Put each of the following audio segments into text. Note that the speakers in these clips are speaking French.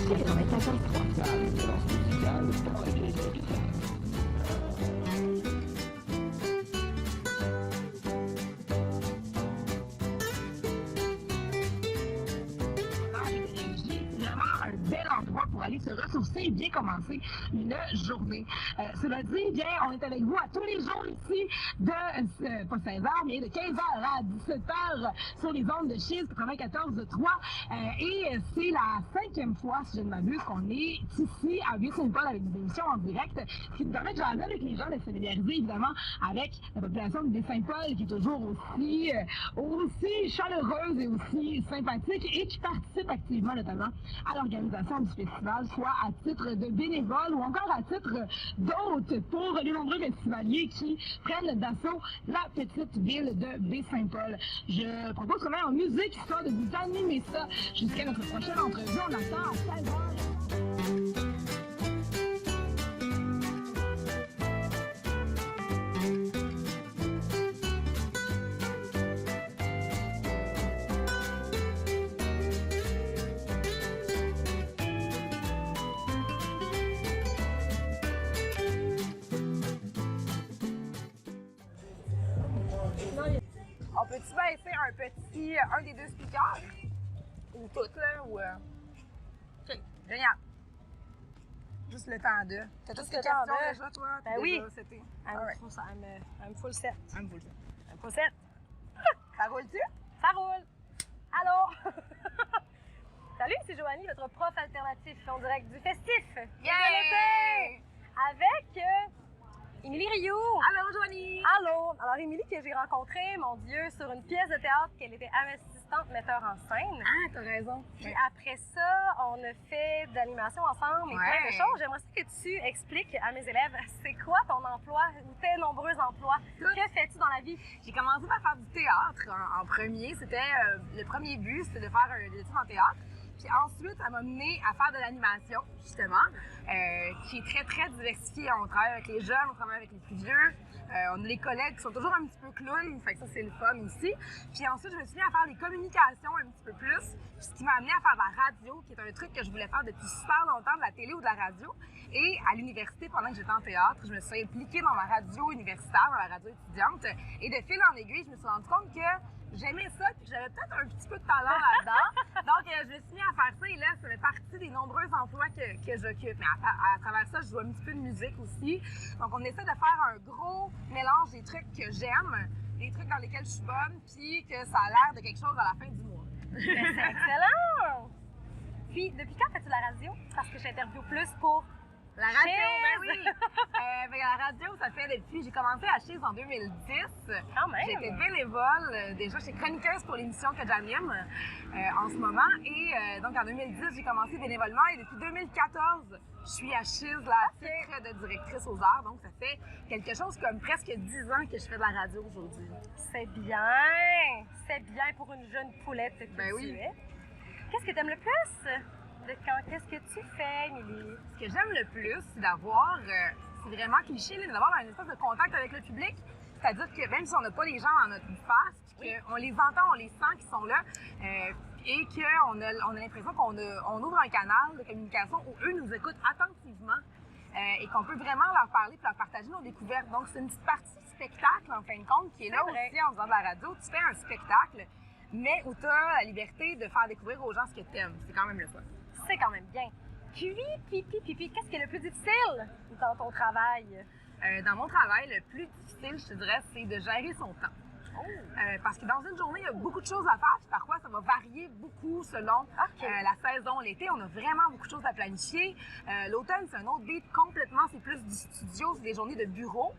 Un bel endroit pour aller se ressourcer et bien commencer une journée. Cela dit, bien, on est avec vous à tous les jours ici de, pas 16h, mais de 15h à 17h sur les ondes de Chiz 94.3. Et c'est la 5e fois, si je ne m'abuse, qu'on est ici à Vieux-Saint-Paul avec des émissions en direct, ce qui nous permet de jaser avec les gens, de se familiariser évidemment avec la population de Vieux-Saint-Paul qui est toujours aussi chaleureuse et aussi sympathique et qui participe activement notamment à l'organisation du festival, soit à titre de bénévole ou encore à titre d'hôte pour les nombreux festivaliers qui prennent d'assaut la petite ville de Baie-Saint-Paul. Je propose qu'on aille en musique, histoire de vous animer ça jusqu'à notre prochaine entrevue. On attend à 16h. On peut-tu baisser un des deux speakers? Ou toutes, là? Ou, OK, génial. Juste le temps de. T'as toutes tes questions déjà, toi? Ben oui. C'était. I'm full set. I'm full set. I'm full set. Ça roule-tu? Ça roule. Allô? Salut, c'est Joanie, votre prof alternatif en direct du festif. Yeah! De l'été. Avec Émilie Rioux. Allô, Joanie! Allô! Alors, Émilie, que j'ai rencontrée, mon Dieu, sur une pièce de théâtre qu'elle était assistante metteur en scène. Ah, t'as raison. Puis après ça, on a fait de l'animation ensemble et plein de choses. J'aimerais que tu expliques à mes élèves, c'est quoi ton emploi ou tes nombreux emplois? Que fais-tu dans la vie? J'ai commencé par faire du théâtre en premier. C'était le premier but, c'était de faire des études en théâtre. Puis ensuite, ça m'a mené à faire de l'animation, justement, qui est très, très diversifiée. On travaille avec les jeunes, on travaille avec les plus vieux. On a les collègues qui sont toujours un petit peu clowns, fait que ça, c'est le fun ici. Puis ensuite, je me suis mis à faire des communications un petit peu plus, ce qui m'a amené à faire de la radio, qui est un truc que je voulais faire depuis super longtemps, de la télé ou de la radio. Et à l'université, pendant que j'étais en théâtre, je me suis impliquée dans ma radio universitaire, dans la radio étudiante. Et de fil en aiguille, je me suis rendu compte que j'aimais ça, puis que j'avais peut-être un petit peu de talent là-dedans. Donc, je me suis mis à faire ça, et là, ça fait partie des nombreux emplois que j'occupe. Mais à travers ça, je joue un petit peu de musique aussi. Donc, on essaie de faire un gros mélange des trucs que j'aime, des trucs dans lesquels je suis bonne, puis que ça a l'air de quelque chose à la fin du mois. Ben, c'est excellent! Puis, depuis quand fais-tu la radio? Parce que j'interviewe plus pour la radio, ben oui! La radio, ça fait depuis... J'ai commencé à Chiz en 2010. Quand même! J'étais bénévole. Déjà, j'étais chroniqueuse pour l'émission que j'anime en ce moment. Et donc, en 2010, j'ai commencé bénévolement. Et depuis 2014, je suis à Chiz, la titre de directrice aux arts. Donc, ça fait quelque chose comme presque 10 ans que je fais de la radio aujourd'hui. C'est bien! C'est bien pour une jeune poulette que tu es. Qu'est-ce que tu aimes le plus? Qu'est-ce que tu fais, Émilie? Ce que j'aime le plus, c'est d'avoir, c'est vraiment cliché, d'avoir un espèce de contact avec le public. C'est-à-dire que même si on n'a pas les gens dans notre face, qu'on les entend, on les sent qui sont là, et qu'on a l'impression qu'on ouvre un canal de communication où eux nous écoutent attentivement et qu'on peut vraiment leur parler et leur partager nos découvertes. Donc, c'est une petite partie spectacle, en fin de compte, qui est là aussi en faisant de la radio. Tu fais un spectacle, mais où tu as la liberté de faire découvrir aux gens ce que tu aimes. C'est quand même le fun. C'est quand même bien. Puis, qu'est-ce qui est le plus difficile dans ton travail? Dans mon travail, le plus difficile, je te dirais, c'est de gérer son temps. Parce que dans une journée, il y a beaucoup de choses à faire, puis parfois, ça va varier beaucoup selon la saison. L'été, on a vraiment beaucoup de choses à planifier. L'automne, c'est un autre beat complètement, c'est plus du studio, c'est des journées de bureau.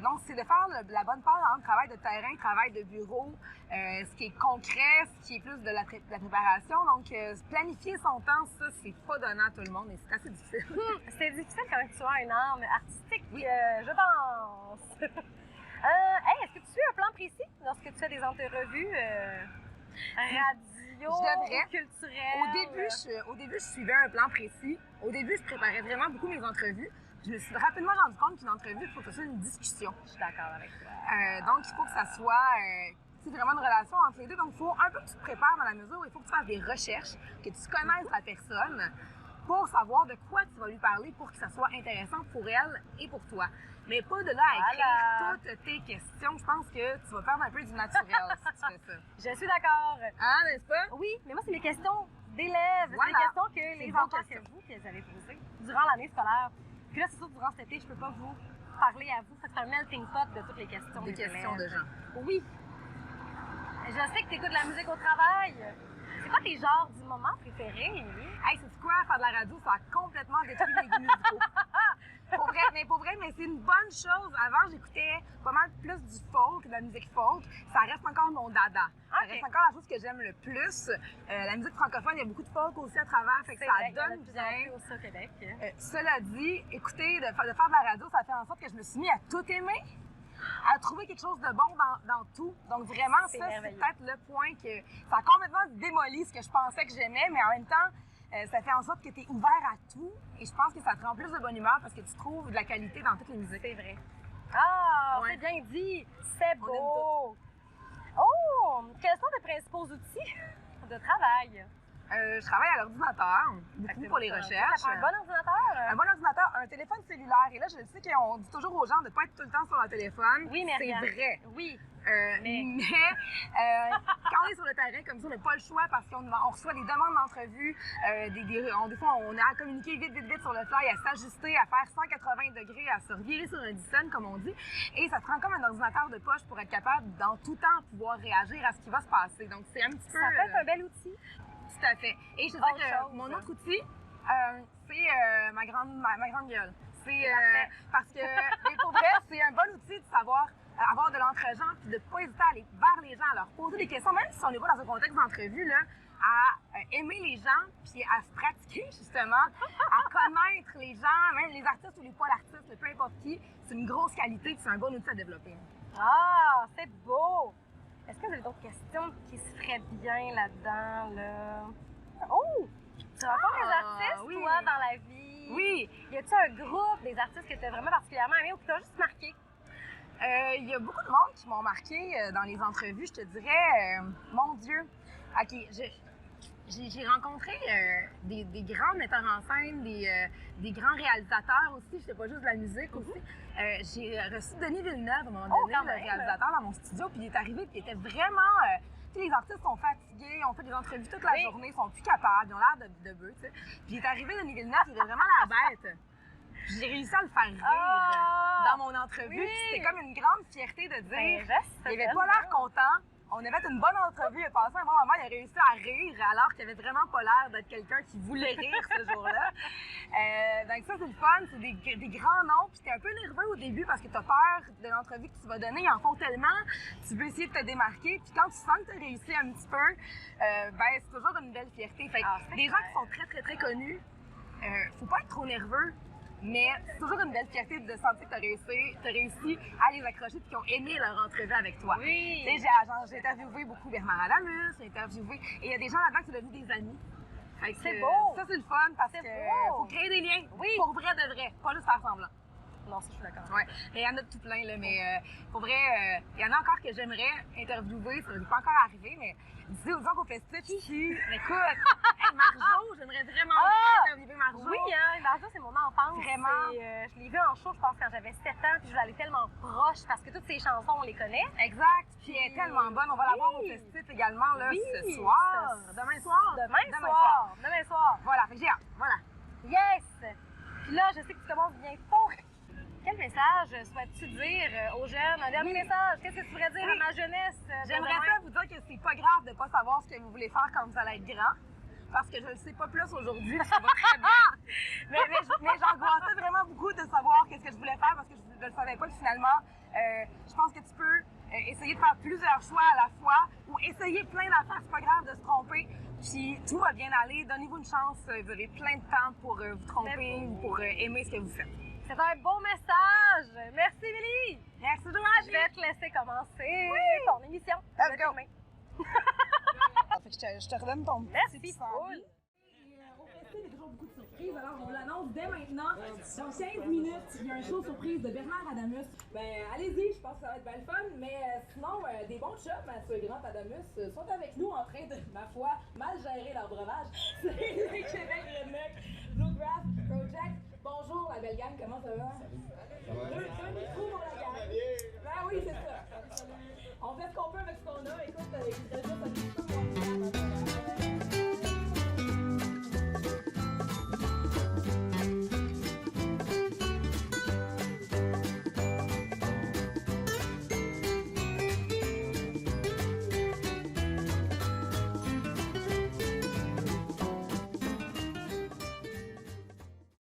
Donc, c'est de faire la bonne part entre travail de terrain, travail de bureau, ce qui est concret, ce qui est plus de la préparation. Donc, planifier son temps, ça, c'est pas donnant à tout le monde, et c'est assez difficile. C'est difficile quand tu as une âme artistique, je pense. Est-ce que tu suis un plan précis lorsque tu fais des entrevues radio, culturelles? Au début, je suivais un plan précis. Au début, je préparais vraiment beaucoup mes entrevues. Je me suis rapidement rendu compte qu'une entrevue, il faut que ce soit une discussion. Je suis d'accord avec toi. Donc, il faut que ça soit vraiment une relation entre les deux. Donc, il faut un peu que tu te prépares dans la mesure où il faut que tu fasses des recherches, que tu connaisses la personne. pour savoir de quoi tu vas lui parler pour que ça soit intéressant pour elle et pour toi. Mais pas de là à écrire toutes tes questions. Je pense que tu vas perdre un peu du naturel si tu fais ça. Je suis d'accord. Hein, n'est-ce pas? Oui, mais moi, c'est les questions d'élèves. Voilà. C'est les questions que les vos enfants questions. que vous qui avez posées durant l'année scolaire. Puis là, c'est sûr, durant cet été, je peux pas vous parler à vous. C'est un melting pot de toutes les questions Des questions élèves. de gens. Oui. Je sais que tu écoutes de la musique au travail. C'est quoi tes genres du moment préférés, Émilie? Hey, c'est quoi? Faire de la radio, ça a complètement détruit mes goûts musicaux. Pour vrai, mais c'est une bonne chose. Avant, j'écoutais pas mal plus du folk, de la musique folk. Ça reste encore mon dada. Ça reste encore la chose que j'aime le plus. La musique francophone, il y a beaucoup de folk aussi à travers, fait que ça donne bien. Au Québec. Cela dit, écouter, de faire de la radio, ça fait en sorte que je me suis mis à tout aimer, à trouver quelque chose de bon dans tout. Donc vraiment, ça, c'est peut-être le point que ça a complètement démoli ce que je pensais que j'aimais, mais en même temps, ça fait en sorte que tu es ouvert à tout et je pense que ça te rend plus de bonne humeur parce que tu trouves de la qualité dans toutes les musiques. C'est vrai. Ah, Ouais. c'est bien dit. C'est On aime beau. Oh, quels sont tes principaux outils de travail? Je travaille à l'ordinateur, beaucoup pour les recherches. Ça prend un bon ordinateur? Un bon ordinateur, un téléphone cellulaire. Et là, je sais qu'on dit toujours aux gens de ne pas être tout le temps sur leur téléphone. Oui, mais c'est vrai. Oui. Mais quand on est sur le terrain comme ça, on n'a pas le choix parce qu'on reçoit des demandes d'entrevue. Des fois, on a à communiquer vite sur le fly, à s'ajuster, à faire 180 degrés, à se revirer sur un dixaine, comme on dit. Et ça te prend comme un ordinateur de poche pour être capable, dans tout temps, pouvoir réagir à ce qui va se passer. Donc, c'est un petit peu... Ça peut être un bel outil. Tout à fait. Et je te dis que mon autre outil, c'est ma grande gueule. C'est parce que, mais pour vrai, c'est un bon outil de savoir avoir de l'entre-gens puis de ne pas hésiter à aller vers les gens, à leur poser des questions, même si on n'est pas dans un contexte d'entrevue, là, à aimer les gens puis à se pratiquer, justement, à connaître les gens, même les artistes ou les pas l'artiste, peu importe qui. C'est une grosse qualité puis c'est un bon outil à développer. Ah, c'est beau! Est-ce que vous avez d'autres questions qui se feraient bien là-dedans, là? Oh! Tu rencontres des artistes, oui. toi, dans la vie? Oui! Y a-tu un groupe des artistes que tu as vraiment particulièrement aimé ou qui t'ont juste marqué? Il y a beaucoup de monde qui m'ont marqué dans les entrevues, je te dirais, mon Dieu. OK, j'ai rencontré des grands metteurs en scène, des grands réalisateurs aussi, je sais pas juste de la musique aussi. J'ai reçu Denis Villeneuve, à un moment donné, le réalisateur, dans mon studio, puis il est arrivé, puis il était vraiment... tous les artistes sont fatigués, ont fait des entrevues toute la journée, ils sont plus capables, ils ont l'air de bœufs, tu sais. Puis il est arrivé, Denis Villeneuve, il avait vraiment la bête. J'ai réussi à le faire rire dans mon entrevue. Oui. C'était comme une grande fierté de dire il il avait pas l'air content. On avait fait une bonne entrevue. Il a passé un bon moment. Il a réussi à rire alors qu'il avait vraiment pas l'air d'être quelqu'un qui voulait rire ce jour-là. Donc ça, c'est le fun. C'est des grands noms. Puis t'es un peu nerveux au début parce que t'as peur de l'entrevue que tu vas donner. Ils en font tellement. Tu veux essayer de te démarquer. Puis quand tu sens que t'as réussi un petit peu, ben c'est toujours une belle fierté. Fait que des gens qui sont très connus, faut pas être trop nerveux. Mais c'est toujours une belle fierté de sentir que t'as réussi à les accrocher et qu'ils ont aimé leur entrevue avec toi. Oui. Tu sais, j'ai interviewé beaucoup Bernard Adamus, j'ai interviewé... Et il y a des gens là-dedans qui sont devenus des amis. C'est beau! Ça, c'est le fun parce que faut créer des liens. Oui. Pour vrai de vrai, pas juste faire semblant. Non, ça, je suis d'accord. Ouais. Il y en a tout plein, là, mais pour vrai, il y en a encore que j'aimerais interviewer. Ça n'est pas encore arrivé, mais disons qu'au festival, écoute, Marjo, j'aimerais vraiment interviewer Marjo. Oui, hein, Marjo, c'est mon enfance. Vraiment. Je l'ai vue en show, je pense, quand j'avais 7 ans, puis je l'allais tellement proche parce que toutes ses chansons, on les connaît. Exact. Puis elle est tellement bonne. On va la voir au festival également, là, ce soir. Demain soir. Demain soir. Voilà, fait que j'ai hâte. Voilà. Yes! Puis là, je sais que tu commences bientôt. Quel message souhaites-tu dire aux jeunes? Un dernier message. Qu'est-ce que tu pourrais dire à ma jeunesse? J'aimerais ça vous dire que c'est pas grave de pas savoir ce que vous voulez faire quand vous allez être grand. Parce que je ne sais pas plus aujourd'hui, ça va très bien. mais j'angoissais vraiment beaucoup de savoir qu'est-ce que je voulais faire parce que je ne le savais pas. Puis finalement, je pense que tu peux essayer de faire plusieurs choix à la fois ou essayer plein d'affaires. C'est pas grave de se tromper. Puis tout va bien aller. Donnez-vous une chance. Vous avez plein de temps pour vous tromper ou pour aimer ce que vous faites. C'est un beau message. Merci, Émilie. Merci, Joanie. Je vais te laisser commencer ton émission. Let's go. Je te redonne ton Merci, petit cool. Au festival, il y a toujours beaucoup de surprises, alors on vous l'annonce dès maintenant. Dans 15 minutes, il y a un show surprise de Bernard Adamus. Ben, allez-y, je pense que ça va être bien le fun, mais sinon, des bons chums, ce grand Adamus, sont avec nous en train de, ma foi, mal gérer leur breuvage. C'est les Québec Redneck. Un micro pour la gang. Ben oui, c'est ça. On fait ce qu'on peut avec ce qu'on a. Écoute, il reste juste